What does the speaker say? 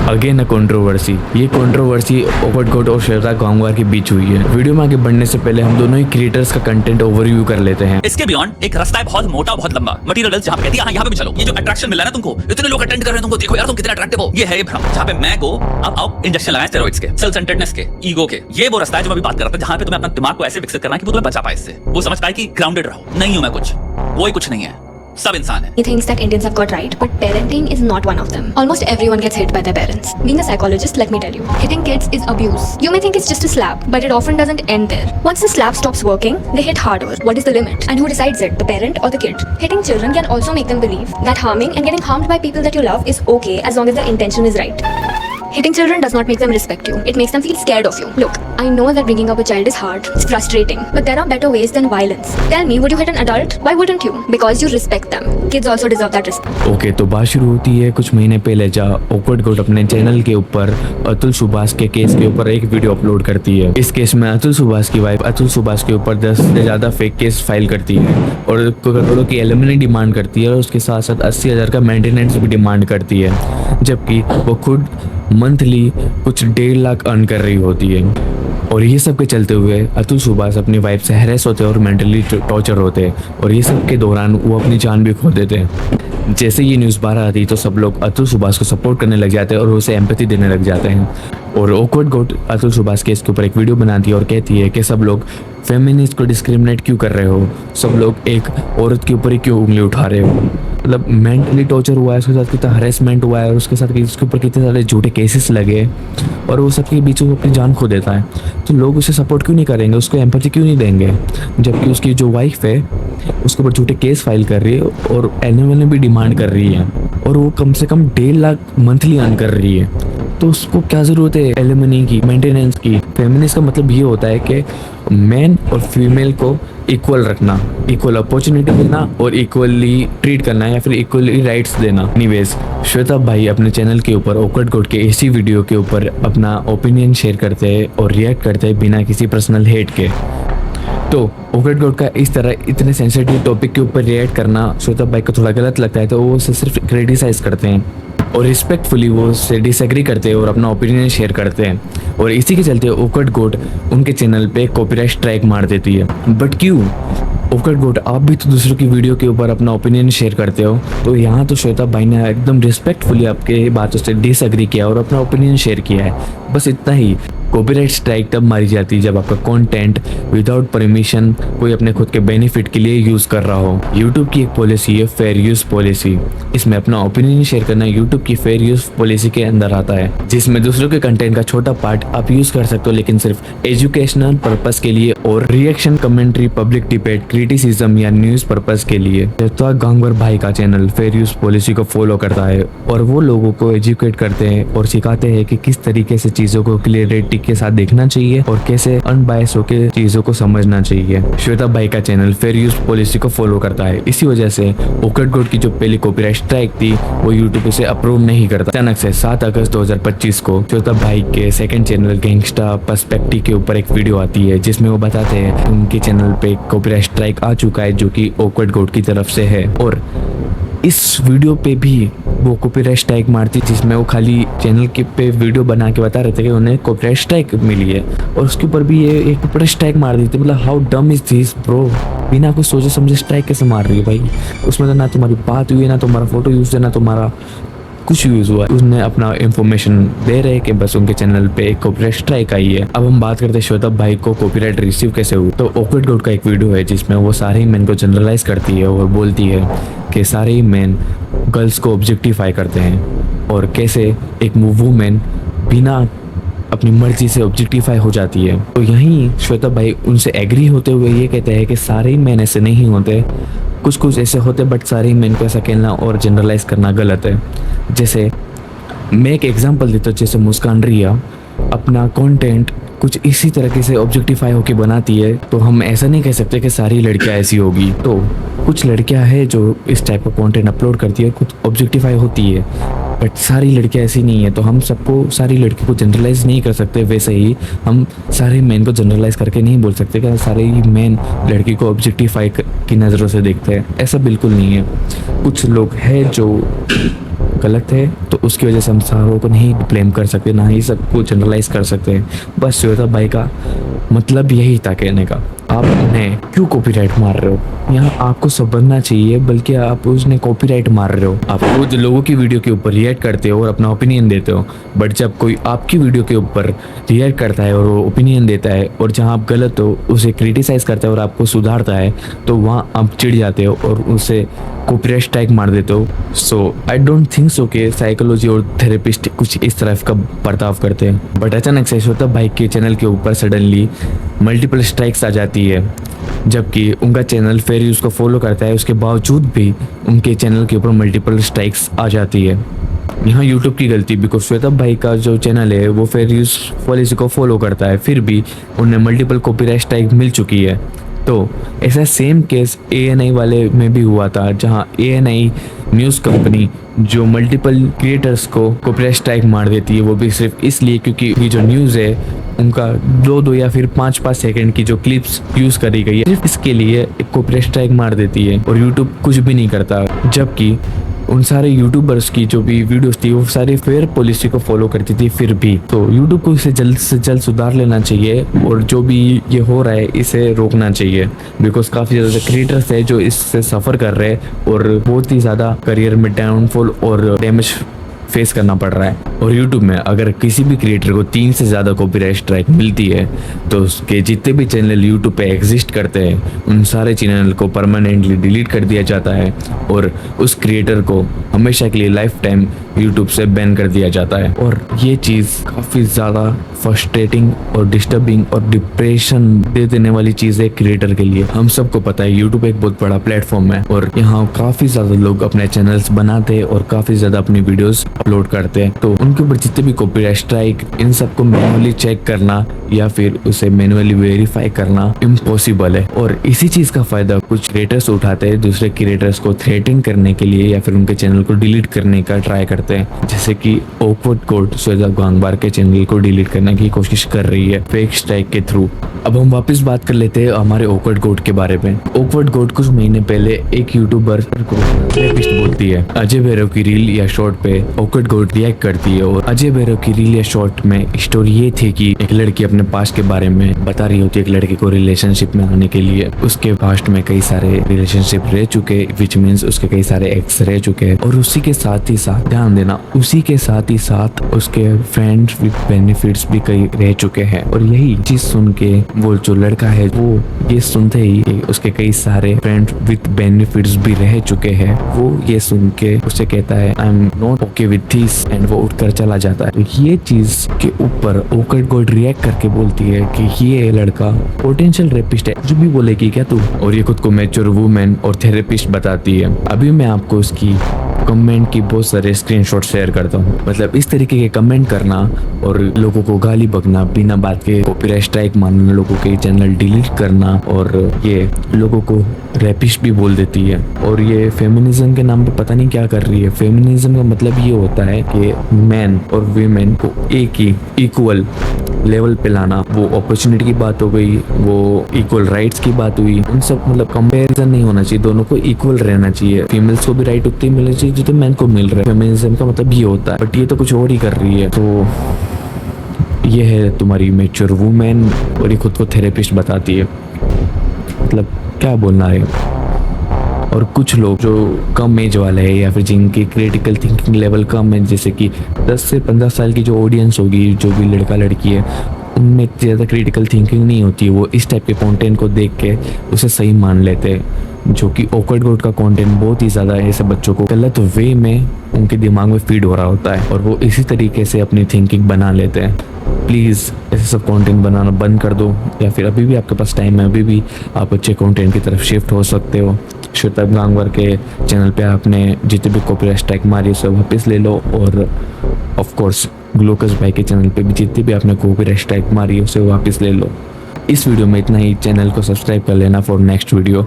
Again a controversy. ये controversy ओकट गोट और श्वेता गांगवार के बीच हुई है। वीडियो में आगे बढ़ने से पहले हम दोनों ही क्रिएटर्स का कंटेंट ओवरव्यू कर लेते हैं। इसके बियॉन्ड एक रास्ता है बहुत मोटा बहुत लंबा। मटेरियल जहां पे कहती है हां यहां पे भी चलो। ये जो अट्रैक्शन मिल रहा है ना तुमको, इतने लोग अटेंड कर रहे हैं तुमको, देखो यार तुम कितने अट्रैक्टिव हो, ये है ये भ्रम। जहां पे मैं को अब आओ इंजेक्शन लगाएं स्टेरॉइड्स के, सेल्फ सेंटर्डनेस के, ईगो के। ये वो रास्ता है जो मैं अभी बात कर रहा था, जहां पे तुम्हें अपना दिमाग को ऐसे विकसित करना है कि वो तुम्हें बचा पाए इससे। वो समझ पाए कि ग्राउंडेड रहो, नहीं हूं मैं कुछ, वो ही कुछ नहीं है, सब इंसान है। He thinks that Indians have got right, but parenting is not one of them. Almost everyone gets hit by their parents. Being a psychologist, let me tell you, hitting kids is abuse. You may think it's just a slap, but it often doesn't end there. Once the slap stops working, they hit harder. What is the limit? And who decides it, the parent or the kid? Hitting children can also make them believe that harming and getting harmed by people that you love is okay as long as the intention is right. Hitting children does not make them respect you. It makes them feel scared of you. Look, I know that bringing up a child is hard. It's frustrating. But there are better ways than violence. Tell me, would you hit an adult? Why wouldn't you? Because you respect them. Kids also deserve that respect. Okay, तो बात शुरू होती है कुछ महीने पहले जहाँ ओकट गोट अपने चैनल के ऊपर अतुल सुभाष के केस के ऊपर एक वीडियो अपलोड करती है। इस केस में अतुल सुभाष की वाइफ अतुल सुभाष के ऊपर 10 से ज़्यादा फेक केस फाइल करती है और करोड़ों की एलिमनी डिमांड करती है और उसके साथ साथ 80,000 का मेंटेनेंस भी डिमांड करती है, जबकि वो खुद मंथली कुछ 1.5 लाख अर्न कर रही होती है। और ये सब के चलते हुए अतुल सुभाष अपनी वाइफ से हैरेस होते और मेंटली टॉर्चर होते और ये सब के दौरान वो अपनी जान भी खो देते हैं। जैसे ये न्यूज़ बाहर आती तो सब लोग अतुल सुभाष को सपोर्ट करने लग जाते हैं और उसे एम्पैथी देने लग जाते हैं। और ओकट गोट अतुल सुभाष के इसके ऊपर एक वीडियो बनाती है और कहती है कि सब लोग फेमिनिस्ट को डिस्क्रिमिनेट क्यों कर रहे हो, सब लोग एक औरत के ऊपर ही क्यों उंगली उठा रहे हो। मतलब मेंटली टॉर्चर हुआ है, उसके साथ कितना हरेसमेंट हुआ है और उसके साथ उसके ऊपर कितने सारे झूठे केसेस लगे और वो सबके बीच में अपनी जान खो देता है। तो लोग उसे सपोर्ट क्यों नहीं करेंगे, उसको एम्पैथी क्यों नहीं देंगे, जबकि उसकी जो वाइफ है उसके ऊपर झूठे केस फाइल कर रही है और एनुअल भी डिमांड कर रही है और वो कम से कम 1.5 लाख मंथली अर्न कर रही है। तो उसको क्या ज़रूरत है एलिमनी की, मेंटेनेंस की। फेमिनिस्ट का मतलब ये होता है कि मैन और फीमेल को इक्वल रखना, इक्वल अपॉर्चुनिटी देना और इक्वली ट्रीट करना या फिर इक्वली राइट्स देना। एनीवेज, श्वेता भाई अपने चैनल के ऊपर ओकट गोट के इसी वीडियो के ऊपर अपना ओपिनियन शेयर करते हैं और रिएक्ट करते हैं बिना किसी पर्सनल हेट के। तो ओकट गोट का इस तरह इतने सेंसिटिव टॉपिक के ऊपर रिएक्ट करना श्वेता भाई को थोड़ा गलत लगता है, तो वो उसे सिर्फ क्रिटिसाइज करते हैं और रिस्पेक्टफुली वो उससे डिसएग्री करते हैं और अपना ओपिनियन शेयर करते हैं। और इसी के चलते ओकट गोट उनके चैनल पे कॉपीराइट स्ट्राइक मार देती है। बट क्यों ओकट गोट, आप भी तो दूसरों की वीडियो के ऊपर अपना ओपिनियन शेयर करते हो, तो यहाँ तो श्वेता भाई ने एकदम रिस्पेक्टफुली आपके बातों से डिसएग्री किया और अपना ओपिनियन शेयर किया है, बस इतना ही। कॉपीराइट स्ट्राइक तब मारी जाती है जब आपका कंटेंट विदाउट परमिशन कोई अपने खुद के बेनिफिट के लिए यूज कर रहा हो। यूट्यूब की एक पॉलिसी है फेयर यूज पॉलिसी। इसमें अपना ओपिनियन शेयर करना यूट्यूब की फेयर यूज पॉलिसी के अंदर आता है, जिसमें दूसरों के कंटेंट का छोटा पार्ट आप यूज कर सकते हो, लेकिन सिर्फ एजुकेशनल पर्पस के लिए और reaction, commentary, public debate, criticism या न्यूज पर्पस के लिए। श्वेता गांगवार भाई का चैनल फेयर यूज पॉलिसी को फॉलो करता है और वो लोगों को एजुकेट करते हैं और सिखाते हैं कि किस तरीके से चीजों को क्लियरिटी के साथ देखना चाहिए और कैसे अनबायस होकर चीजों को समझना चाहिए। श्वेता भाई का चैनल फेयर यूज पॉलिसी को फॉलो करता है। इसी वजह से ओकट गोट की जो पहली कॉपीराइट स्ट्राइक थी वो यूट्यूब इसे अप्रूव नहीं करता। अचानक से 7 अगस्त 2025 को श्वेता भाई के सेकंड चैनल गैंगस्टा पर्सपेक्टिव के ऊपर एक वीडियो आती है जिसमें वो बताते हैं उनके चैनल पे कॉपीराइट स्ट्राइक आ चुका है जो कि ओकट गोट की तरफ से है। और इस वीडियो पे भी वो कॉपीराइट स्ट्राइक मारती, जिसमें वो खाली चैनल के पे वीडियो बना के बता रहे थे कि उन्हें कॉपीराइट स्ट्राइक मिली है और उसके ऊपर भी ये एक कॉपीराइट स्ट्राइक मार दी थी। मतलब हाउ डम इज दिस ब्रो, बिना कुछ सोचे समझे स्ट्राइक कैसे मार रही है भाई। उसमें तो ना तुम्हारी बात हुई है, ना तुम्हारा फोटो यूज है, ना तुम्हारा कुछ यूज हुआ है। उसने अपना इंफॉर्मेशन दे रहे कि बस उनके चैनल पे एक कॉपीराइट स्ट्राइक आई है। अब हम बात करते हैं श्वेता भाई को कॉपीराइट रिसीव कैसे हुई। तो ओकट गोट का एक वीडियो है जिसमें वो सारे ही मैन को जनरलाइज करती है और बोलती है कि सारे ही मैन गर्ल्स को ऑब्जेक्टिफाई करते हैं और कैसे एक वुमेन बिना अपनी मर्जी से ऑब्जेक्टिफाई हो जाती है। तो यहीं श्वेता भाई उनसे एग्री होते हुए ये कहते हैं कि सारे ही मैन ऐसे नहीं होते, कुछ कुछ ऐसे होते, बट सारे ही मैन को ऐसा कहना और जनरलाइज करना गलत है। जैसे मैं एक एग्जांपल देता हूँ, जैसे मुस्कान रिया अपना कंटेंट कुछ इसी तरीके से ऑब्जेक्टिफाई होके बनाती है, तो हम ऐसा नहीं कह सकते कि सारी लड़कियां ऐसी होगी। तो कुछ लड़कियां हैं जो इस टाइप का कंटेंट अपलोड करती है, कुछ ऑब्जेक्टिफाई होती है, बट सारी लड़कियां ऐसी नहीं है। तो हम सबको, सारी लड़की को जनरलाइज नहीं कर सकते। वैसे ही हम सारे मेन को जनरलाइज करके नहीं बोल सकते कि सारे ही मेन लड़की को ऑब्जेक्टिफाई की नज़रों से देखते हैं, ऐसा बिल्कुल नहीं है। कुछ लोग हैं जो गलत है तो उसकी वजह से हम सारों को नहीं ब्लेम कर सकते, ना ही सबको जनरलाइज कर सकते हैं। बस श्वेता भाई का मतलब यही था कहने का, आप उन्हें क्यों कॉपीराइट मार रहे हो, यहाँ आपको समझना चाहिए, बल्कि आप उसने कॉपीराइट मार रहे हो। आप खुद लोगों की वीडियो के ऊपर रिएक्ट करते हो और अपना ओपिनियन देते हो, बट जब कोई आपकी वीडियो के ऊपर रिएक्ट करता है और वो ओपिनियन देता है और जहाँ आप गलत हो उसे क्रिटिसाइज करता है और आपको सुधारता है, तो वहाँ आप चिढ़ जाते हो और उसे कॉपीराइट स्ट्राइक मार देते हो। सो आई डोंट थिंक सो कि साइकोलॉजी और थेरेपिस्ट कुछ इस तरह का बर्ताव करते हैं। बट अचानक से श्वेता भाई के चैनल के ऊपर सडनली मल्टीपल स्ट्राइक्स आ जाती है, जबकि उनका चैनल फेयर यूज़ को फॉलो करता है, उसके बावजूद भी उनके चैनल के ऊपर मल्टीपल स्ट्राइक्स आ जाती है। यहाँ यूट्यूब की गलती, बिकॉज श्वेता भाई का जो चैनल है वो फेयर यूज़ पॉलिसी को फॉलो करता है, फिर भी उन्हें मल्टीपल कॉपीराइट स्ट्राइक मिल चुकी है। तो ऐसा सेम केस ANI वाले में भी हुआ था, जहाँ ANI न्यूज़ कंपनी जो मल्टीपल क्रिएटर्स को कॉपीराइट स्ट्राइक मार देती है, वो भी सिर्फ इसलिए क्योंकि ये जो न्यूज़ है उनका 2 या फिर 5 सेकंड की जो क्लिप्स यूज़ करी गई है, सिर्फ इसके लिए एक कॉपीराइट स्ट्राइक मार देती है और यूट्यूब कुछ भी नहीं करता। जबकि उन सारे यूट्यूबर्स की जो भी वीडियोस थी वो सारी फेयर पॉलिसी को फॉलो करती थी, फिर भी तो यूट्यूब को इसे जल्द से जल्द सुधार लेना चाहिए और जो भी ये हो रहा है इसे रोकना चाहिए, बिकॉज काफ़ी ज़्यादा क्रिएटर्स है जो इससे सफ़र कर रहे हैं और बहुत ही ज़्यादा करियर में डाउनफॉल और डैमेज फेस करना पड़ रहा है। और यूट्यूब में अगर किसी भी क्रिएटर को 3 से ज़्यादा कॉपीराइट स्ट्राइक मिलती है तो उसके जितने भी चैनल यूट्यूब पे एग्जिस्ट करते हैं उन सारे चैनल को परमानेंटली डिलीट कर दिया जाता है और उस क्रिएटर को हमेशा के लिए लाइफ टाइम यूट्यूब से बैन कर दिया जाता है। और ये चीज़ काफ़ी ज़्यादा फ्रस्ट्रेटिंग और डिस्टर्बिंग और डिप्रेशन दे देने वाली चीज़ है क्रिएटर के लिए। हम सबको पता है यूट्यूब एक बहुत बड़ा प्लेटफॉर्म है और यहाँ काफ़ी ज़्यादा लोग अपने चैनल्स बनाते हैं और काफ़ी ज़्यादा अपनी वीडियोस अपलोड करते हैं, तो उनके ऊपर जितने भी कॉपीराइट स्ट्राइक, इन सबको मैनुअली चेक करना या फिर उसे मैनुअली वेरीफाई करना इम्पॉसिबल है। और इसी चीज़ का फ़ायदा कुछ क्रिएटर्स उठाते हैं दूसरे क्रिएटर्स को थ्रेटिंग करने के लिए या फिर उनके चैनल को डिलीट करने का ट्राई करते हैं, जैसे कि ऑकवर्ड गोट श्वेता गांगबार के चैनल को डिलीट करने की कोशिश कर रही है फेक स्ट्राइक के थ्रू। अब हम वापस बात कर लेते हैं हमारे ऑकवर्ड गोट के बारे में। ऑकवर्ड गोट कुछ महीने पहले एक यूट्यूबर को रेपिस्ट बोलती है। अजय भैरव की रील या शॉर्ट पे ऑकवर्ड गोट रिएक्ट करती है और अजय भैरव की रील या शॉर्ट में स्टोरी ये थी कि एक लड़की अपने पास्ट के बारे में बता रही होती है एक लड़के को रिलेशनशिप में आने के लिए। उसके पास्ट में कई सारे रिलेशनशिप रह चुके, विच मीन्स उसके कई सारे एक्स रह चुके हैं और उसी के साथ ही साथ ध्यान देना, उसी के साथ ही साथ उसके फ्रेंड्स विद बेनिफिट्स भी कई रह चुके हैं। और यही चीज सुन के वो जो लड़का है वो ये सुनते ही उसके कई सारे फ्रेंड विद बेनिफिट्स भी रह चुके हैं, वो ये सुन के उसे कहता है I am not okay with this and वो उठकर चला जाता है। तो ये चीज के ऊपर ऑकवर्ड गोट रिएक्ट करके बोलती है कि ये लड़का पोटेंशियल रेपिस्ट है, कुछ भी बोलेगी क्या तू, और ये खुद को मैच्योर वुमेन और थेरेपिस्ट बताती है। अभी मैं आपको उसकी कमेंट की बहुत सारे स्क्रीनशॉट शेयर करता हूँ। मतलब इस तरीके के कमेंट करना और लोगों को गाली बकना, बिना बात के कॉपीराइट स्ट्राइक मारना, लोगों के चैनल डिलीट करना और ये लोगों को रैपिस्ट भी बोल देती है। और ये फेमिनिज्म के नाम पे पता नहीं क्या कर रही है। फेमिनिज्म का मतलब ये होता है कि मैन और वीमेन को एक ही इक्वल लेवल पे लाना। वो अपॉर्चुनिटी की बात हो गई, वो इक्वल राइट्स की बात हुई, उन सब मतलब कंपैरिजन नहीं होना चाहिए, दोनों को इक्वल रहना चाहिए। फीमेल्स को भी राइट उतने मिलने चाहिए जितने मैन को मिल रहा है। फेमिनिज्म का मतलब ये होता है, बट ये तो कुछ और ही कर रही है। तो ये है तुम्हारी मैच्योर वुमेन और ये खुद को थेरेपिस्ट बताती है। मतलब क्या बोलना है। और कुछ लोग जो कम एज वाले हैं या फिर जिनकी क्रिटिकल थिंकिंग लेवल कम है, जैसे कि 10 से 15 साल की जो ऑडियंस होगी, जो भी लड़का लड़की है, उनमें ज़्यादा क्रिटिकल थिंकिंग नहीं होती है। वो इस टाइप के कंटेंट को देख के उसे सही मान लेते हैं, जो कि ऑकवर्ड गोट का कंटेंट बहुत ही ज़्यादा ऐसे बच्चों को गलत वे में उनके दिमाग में फीड हो रहा होता है और वो इसी तरीके से अपनी थिंकिंग बना लेते हैं। प्लीज़ ऐसे सब कंटेंट बनाना बंद कर दो, या फिर अभी भी आपके पास टाइम है, अभी भी आप अच्छे कंटेंट की तरफ शिफ्ट हो सकते हो। श्वेता गांगवार के चैनल पे आपने जितने भी कॉपीराइट स्ट्राइक मारी उसे वापस ले लो, और ऑफ कोर्स ग्लोकस भाई के चैनल पे भी जितने भी आपने कॉपीराइट स्ट्राइक मारी उसे वापस ले लो। इस वीडियो में इतना ही। चैनल को सब्सक्राइब कर लेना फॉर नेक्स्ट वीडियो।